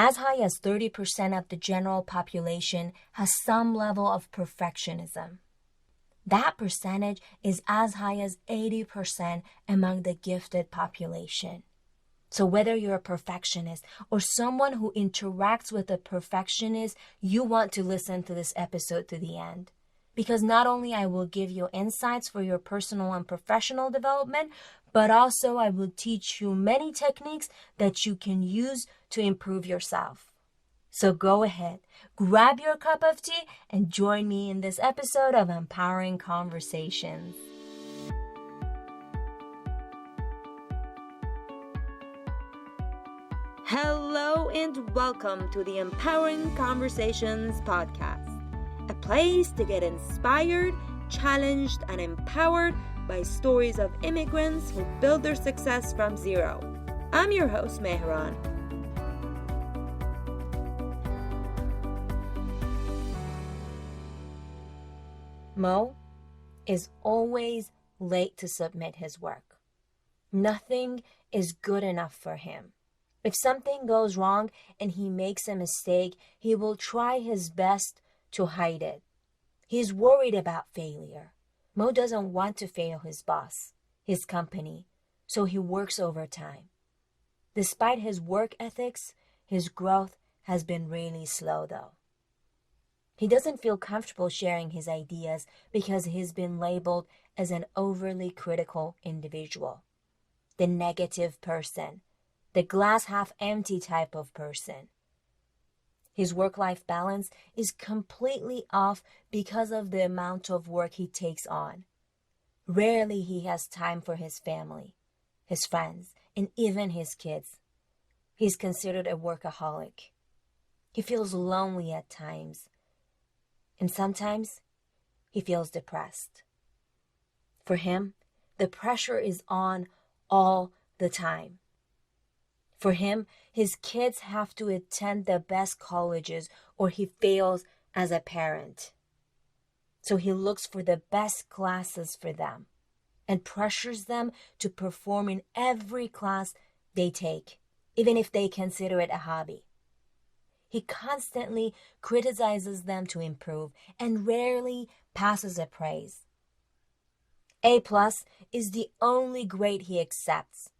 As high as 30% of the general population has some level of perfectionism. That percentage is as high as 80% among the gifted population. So whether you're a perfectionist or someone who interacts with a perfectionist, you want to listen to this episode to the end. Because not only I will give you insights for your personal and professional development, but also I will teach you many techniques that you can use to improve yourself. So go ahead, grab your cup of tea and join me in this episode of Empowering Conversations. Hello and welcome to the Empowering Conversations podcast, a place to get inspired, challenged, and empowered by stories of immigrants who build their success from zero. I'm your host, Mehran. Mo is always late to submit his work. Nothing is good enough for him. If something goes wrong and he makes a mistake, he will try his best to hide it. He's worried about failure. Mo doesn't want to fail his boss, his company, so he works overtime. Despite his work ethics, his growth has been really slow though. He doesn't feel comfortable sharing his ideas because he's been labeled as an overly critical individual, the negative person, the glass half empty type of person. His work-life balance is completely off because of the amount of work he takes on. Rarely he has time for his family, his friends, and even his kids. He's considered a workaholic. He feels lonely at times. And sometimes he feels depressed. For him, the pressure is on all the time. For him, his kids have to attend the best colleges or he fails as a parent. So he looks for the best classes for them and pressures them to perform in every class they take, even if they consider it a hobby. He constantly criticizes them to improve and rarely passes a praise. A+ is the only grade he accepts,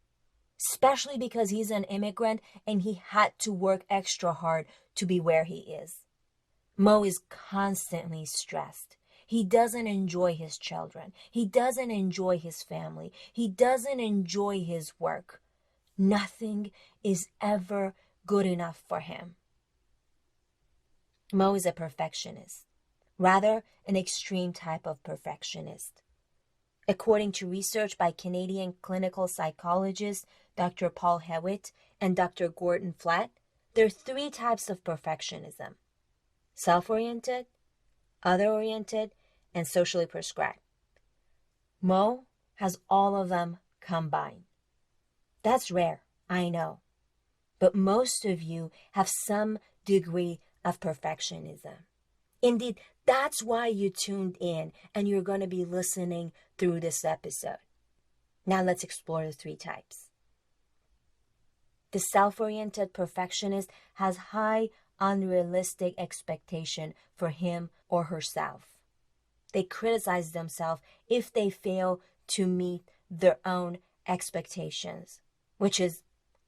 especially because he's an immigrant and he had to work extra hard to be where he is. Mo is constantly stressed. He doesn't enjoy his children. He doesn't enjoy his family. He doesn't enjoy his work. Nothing is ever good enough for him. Mo is a perfectionist, rather an extreme type of perfectionist. According to research by Canadian clinical psychologists Dr. Paul Hewitt and Dr. Gordon Flatt, there are 3 types of perfectionism: self-oriented, other-oriented, and socially prescribed. Mo has all of them combined. That's rare, I know, but most of you have some degree of perfectionism. Indeed, that's why you tuned in and you're going to be listening through this episode. Now let's explore the 3 types. The self-oriented perfectionist has high, unrealistic expectation for him or herself. They criticize themselves if they fail to meet their own expectations, which is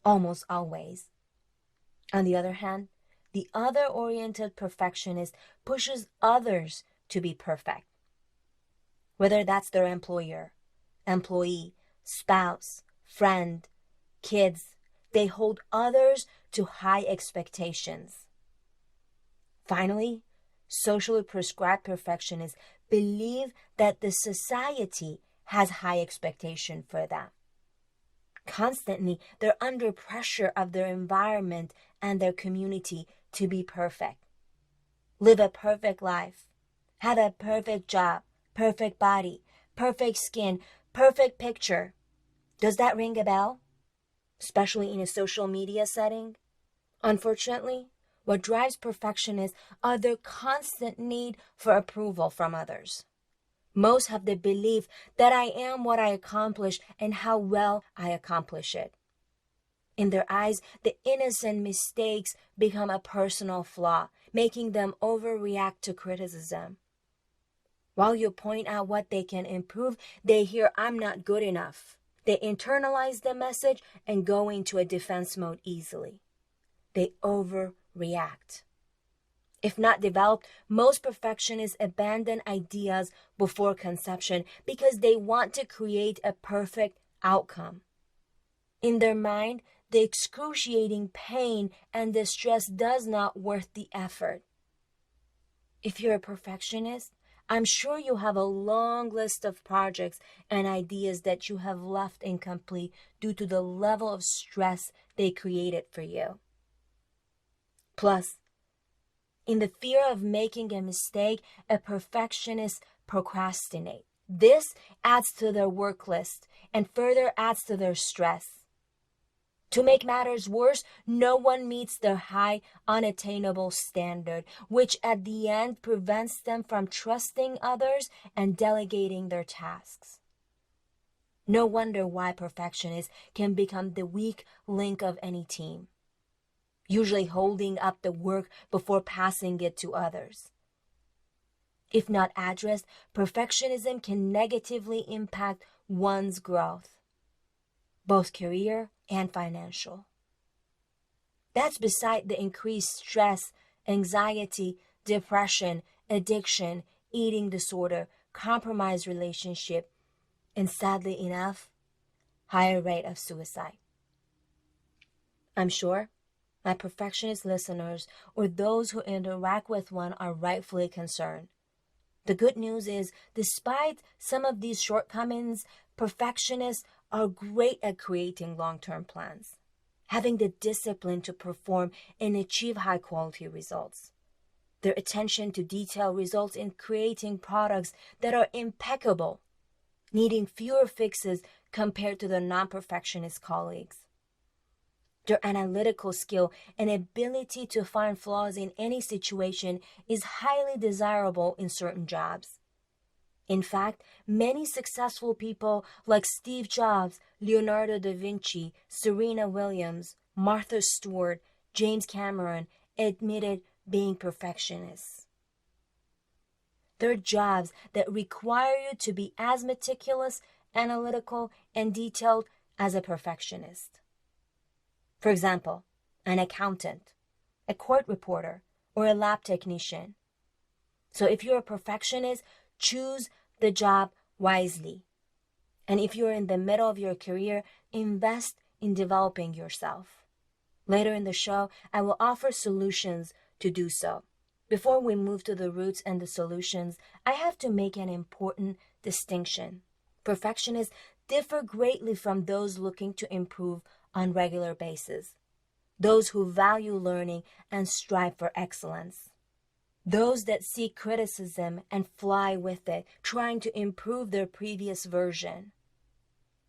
almost always. On the other hand, the other-oriented perfectionist pushes others to be perfect. Whether that's their employer, employee, spouse, friend, kids, they hold others to high expectations. Finally, socially prescribed perfectionists believe that the society has high expectation for them. Constantly, they're under pressure of their environment and their community to be perfect. Live a perfect life. Have a perfect job, perfect body, perfect skin, perfect picture. Does that ring a bell? Especially in a social media setting? Unfortunately, what drives perfectionists are their constant need for approval from others. Most have the belief that I am what I accomplish and how well I accomplish it. In their eyes, the innocent mistakes become a personal flaw, making them overreact to criticism. While you point out what they can improve, they hear, "I'm not good enough." They internalize the message and go into a defense mode easily. They overreact. If not developed, most perfectionists abandon ideas before conception because they want to create a perfect outcome. In their mind, the excruciating pain and distress does not worth the effort. If you're a perfectionist, I'm sure you have a long list of projects and ideas that you have left incomplete due to the level of stress they created for you. Plus, in the fear of making a mistake, a perfectionist procrastinate. This adds to their work list and further adds to their stress. To make matters worse, no one meets their high, unattainable standard, which at the end prevents them from trusting others and delegating their tasks. No wonder why perfectionists can become the weak link of any team, usually holding up the work before passing it to others. If not addressed, perfectionism can negatively impact one's growth, both career and financial. That's beside the increased stress, anxiety, depression, addiction, eating disorder, compromised relationship, and sadly enough, higher rate of suicide. I'm sure my perfectionist listeners or those who interact with one are rightfully concerned. The good news is, despite some of these shortcomings, perfectionists are great at creating long-term plans, having the discipline to perform and achieve high-quality results. Their attention to detail results in creating products that are impeccable, needing fewer fixes compared to their non-perfectionist colleagues. Their analytical skill and ability to find flaws in any situation is highly desirable in certain jobs. In fact, many successful people like Steve Jobs, Leonardo da Vinci, Serena Williams, Martha Stewart, James Cameron admitted being perfectionists. They're jobs that require you to be as meticulous, analytical, and detailed as a perfectionist. For example, an accountant, a court reporter, or a lab technician. So if you're a perfectionist, choose the job wisely. And if you're in the middle of your career, invest in developing yourself. Later in the show, I will offer solutions to do so. Before we move to the roots and the solutions, I have to make an important distinction. Perfectionists differ greatly from those looking to improve on regular basis, those who value learning and strive for excellence, those that seek criticism and fly with it, trying to improve their previous version.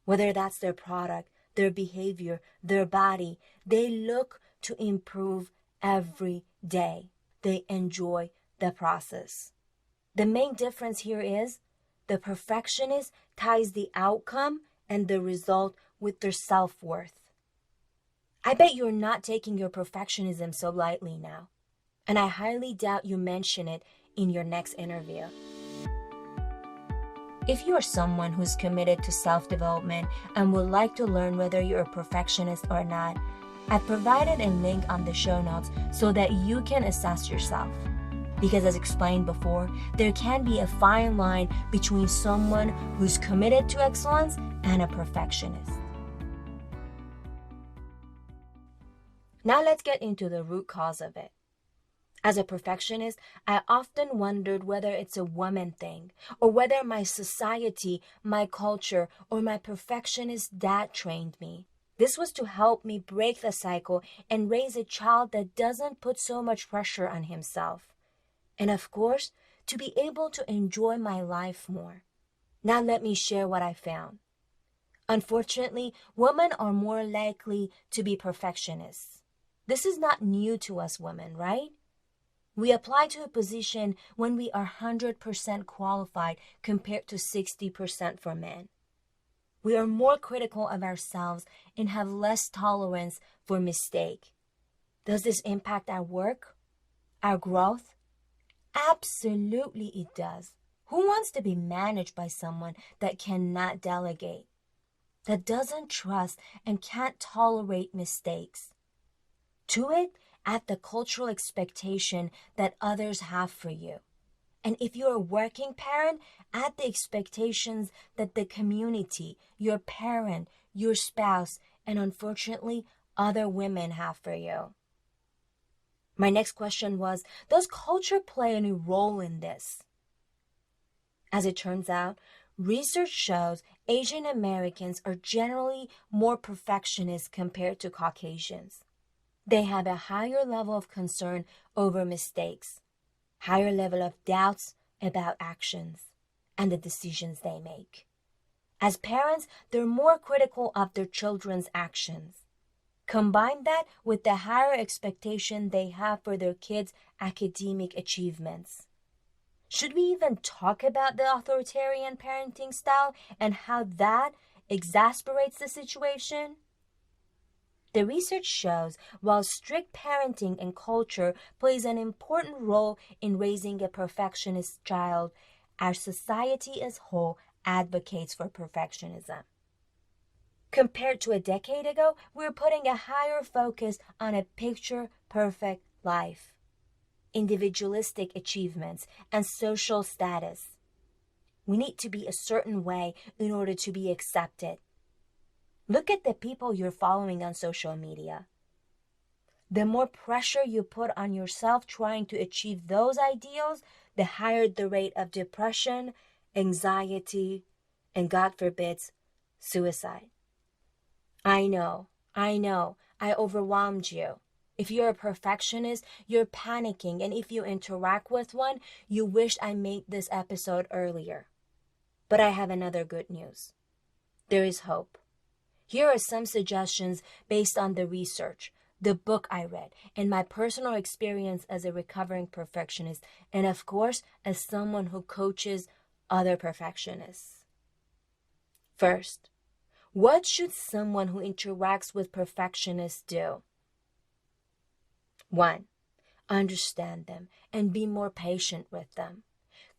Whether that's their product, their behavior, their body, they look to improve every day. They enjoy the process. The main difference here is the perfectionist ties the outcome and the result with their self-worth. I bet you're not taking your perfectionism so lightly now, and I highly doubt you mention it in your next interview. If you are someone who's committed to self-development and would like to learn whether you're a perfectionist or not, I've provided a link on the show notes so that you can assess yourself. Because as explained before, there can be a fine line between someone who's committed to excellence and a perfectionist. Now let's get into the root cause of it. As a perfectionist, I often wondered whether it's a woman thing, or whether my society, my culture, or my perfectionist dad trained me. This was to help me break the cycle and raise a child that doesn't put so much pressure on himself. And of course, to be able to enjoy my life more. Now let me share what I found. Unfortunately, women are more likely to be perfectionists. This is not new to us women, right? We apply to a position when we are 100% qualified compared to 60% for men. We are more critical of ourselves and have less tolerance for mistake. Does this impact our work, our growth? Absolutely it does. Who wants to be managed by someone that cannot delegate, that doesn't trust and can't tolerate mistakes? To it, add the cultural expectation that others have for you. And if you're a working parent, add the expectations that the community, your parent, your spouse, and unfortunately, other women have for you. My next question was, does culture play any role in this? As it turns out, research shows Asian Americans are generally more perfectionist compared to Caucasians. They have a higher level of concern over mistakes, higher level of doubts about actions and the decisions they make. As parents, they're more critical of their children's actions. Combine that with the higher expectation they have for their kids' academic achievements. Should we even talk about the authoritarian parenting style and how that exasperates the situation? The research shows while strict parenting and culture plays an important role in raising a perfectionist child, our society as a whole advocates for perfectionism. Compared to a decade ago, we're putting a higher focus on a picture-perfect life, individualistic achievements, and social status. We need to be a certain way in order to be accepted. Look at the people you're following on social media. The more pressure you put on yourself trying to achieve those ideals, the higher the rate of depression, anxiety, and God forbids, suicide. I know, I overwhelmed you. If you're a perfectionist, you're panicking, and if you interact with one, you wish I made this episode earlier. But I have another good news. There is hope. Here are some suggestions based on the research, the book I read, and my personal experience as a recovering perfectionist, and of course, as someone who coaches other perfectionists. First, what should someone who interacts with perfectionists do? 1. Understand them and be more patient with them.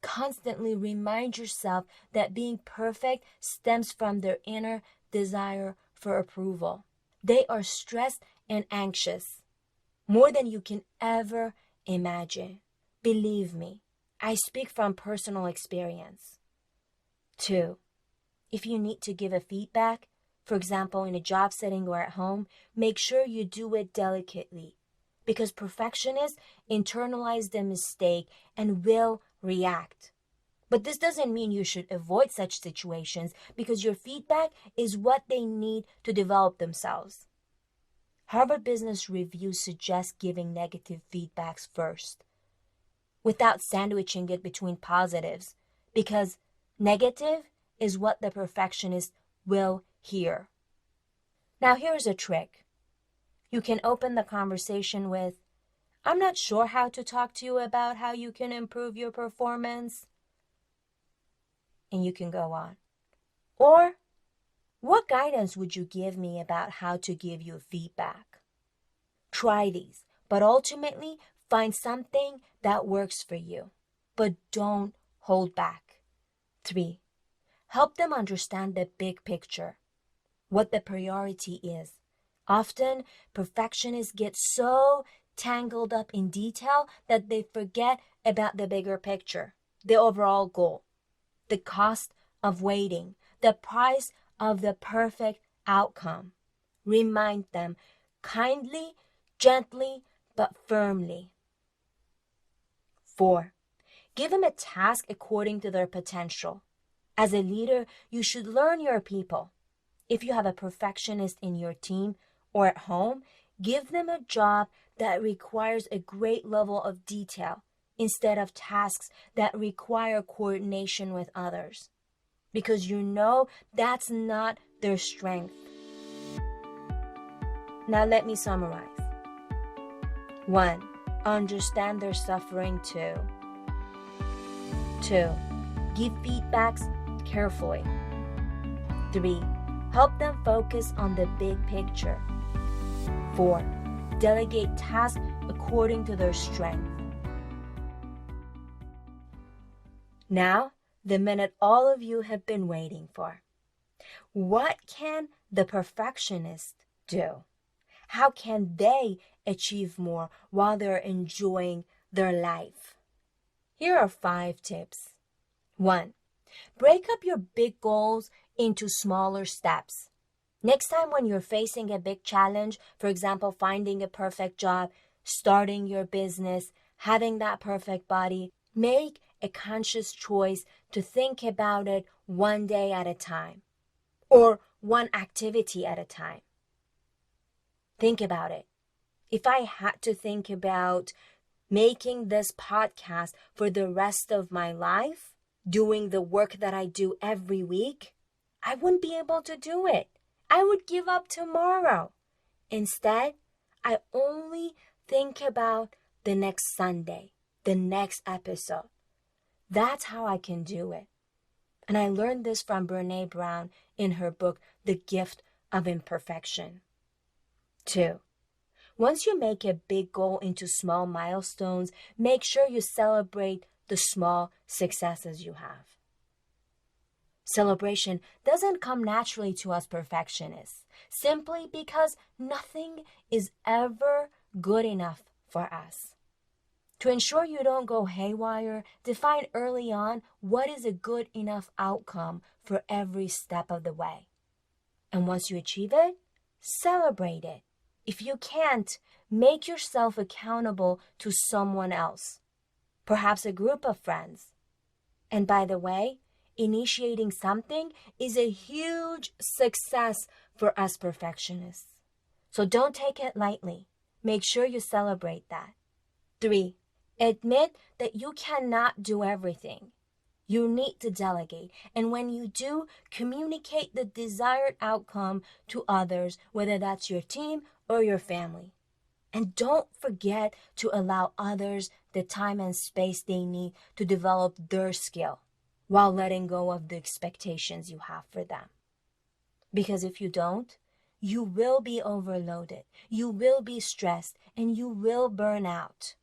Constantly remind yourself that being perfect stems from their inner desire for approval. They are stressed and anxious, more than you can ever imagine. Believe me, I speak from personal experience. 2. If you need to give a feedback, for example, in a job setting or at home, make sure you do it delicately, because perfectionists internalize the mistake and will react. But this doesn't mean you should avoid such situations, because your feedback is what they need to develop themselves. Harvard Business Review suggests giving negative feedbacks first, without sandwiching it between positives, because negative is what the perfectionist will hear. Now here's a trick. You can open the conversation with, I'm not sure how to talk to you about how you can improve your performance. And you can go on. Or, what guidance would you give me about how to give you feedback? Try these, but ultimately find something that works for you. But don't hold back. 3. Help them understand the big picture, what the priority is. Often, perfectionists get so tangled up in detail that they forget about the bigger picture, the overall goal, the cost of waiting, the price of the perfect outcome. Remind them kindly, gently, but firmly. 4. Give them a task according to their potential. As a leader, you should learn your people. If you have a perfectionist in your team or at home, give them a job that requires a great level of detail instead of tasks that require coordination with others, because you know that's not their strength. Now let me summarize. 1. Understand their suffering too. 2. Give feedbacks carefully. 3. Help them focus on the big picture. 4. Delegate tasks according to their strength. Now, the minute all of you have been waiting for. What can the perfectionist do? How can they achieve more while they're enjoying their life? Here are 5 tips. 1. Break up your big goals into smaller steps. Next time when you're facing a big challenge, for example, finding a perfect job, starting your business, having that perfect body, make a conscious choice to think about it one day at a time or one activity at a time. Think about it. If I had to think about making this podcast for the rest of my life, doing the work that I do every week, I wouldn't be able to do it. I would give up tomorrow. Instead, I only think about the next Sunday, the next episode. That's how I can do it. And I learned this from Brené Brown in her book, The Gift of Imperfection. 2. Once you make a big goal into small milestones, make sure you celebrate the small successes you have. Celebration doesn't come naturally to us perfectionists, simply because nothing is ever good enough for us. To ensure you don't go haywire, define early on what is a good enough outcome for every step of the way. And once you achieve it, celebrate it. If you can't, make yourself accountable to someone else, perhaps a group of friends. And by the way, initiating something is a huge success for us perfectionists. So don't take it lightly. Make sure you celebrate that. 3. Admit that you cannot do everything. You need to delegate. And when you do, communicate the desired outcome to others, whether that's your team or your family. And don't forget to allow others the time and space they need to develop their skill while letting go of the expectations you have for them. Because if you don't, you will be overloaded, you will be stressed, and you will burn out.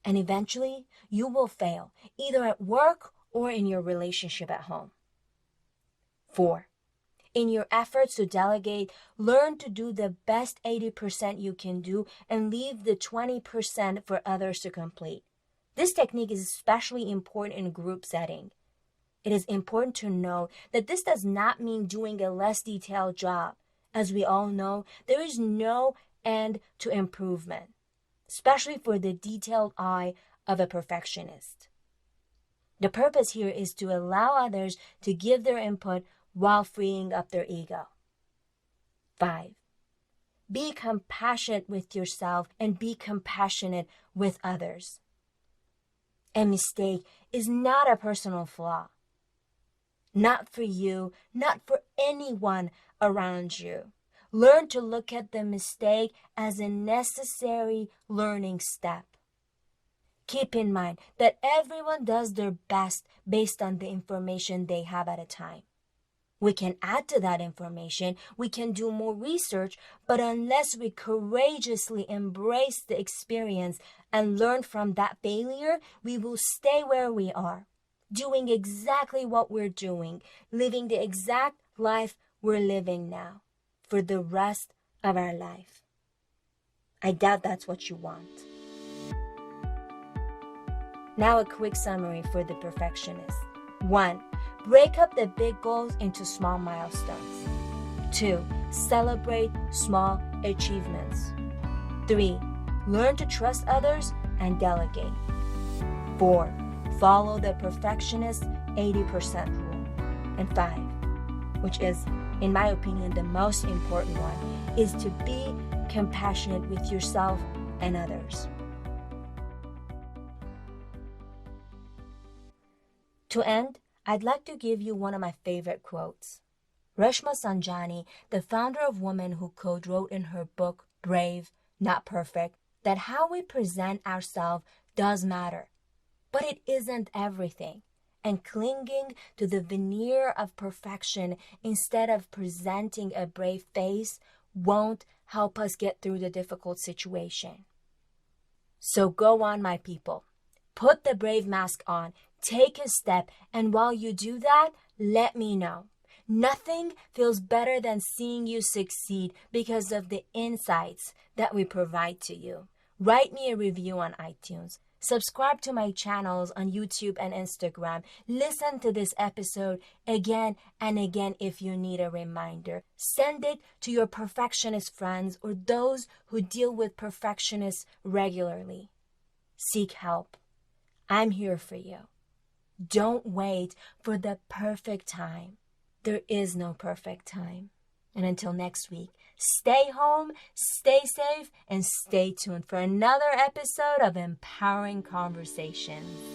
And eventually, you will fail, either at work or in your relationship at home. 4. In your efforts to delegate, learn to do the best 80% you can do and leave the 20% for others to complete. This technique is especially important in group setting. It is important to note that this does not mean doing a less detailed job. As we all know, there is no end to improvement, especially for the detailed eye of a perfectionist. The purpose here is to allow others to give their input while freeing up their ego. 5. Be compassionate with yourself and be compassionate with others. A mistake is not a personal flaw. Not for you, not for anyone around you. Learn to look at the mistake as a necessary learning step. Keep in mind that everyone does their best based on the information they have at a time. We can add to that information, we can do more research, but unless we courageously embrace the experience and learn from that failure, we will stay where we are, doing exactly what we're doing, living the exact life we're living now for the rest of our life. I doubt that's what you want. Now a quick summary for the perfectionist. 1. Break up the big goals into small milestones. 2. Celebrate small achievements. 3. Learn to trust others and delegate. 4. Follow the perfectionist 80% rule. And 5, which is, in my opinion, the most important one, is to be compassionate with yourself and others. To end, I'd like to give you one of my favorite quotes. Reshma Sanjani, the founder of Woman Who Code, wrote in her book, Brave, Not Perfect, that how we present ourselves does matter, but it isn't everything. and clinging to the veneer of perfection instead of presenting a brave face won't help us get through the difficult situation. So go on, my people. Put the brave mask on, take a step, and while you do that, let me know. Nothing feels better than seeing you succeed because of the insights that we provide to you. Write me a review on iTunes. Subscribe to my channels on YouTube and Instagram. Listen to this episode again and again if you need a reminder. Send it to your perfectionist friends or those who deal with perfectionists regularly. Seek help. I'm here for you. Don't wait for the perfect time. There is no perfect time. And until next week, stay home, stay safe, and stay tuned for another episode of Empowering Conversations.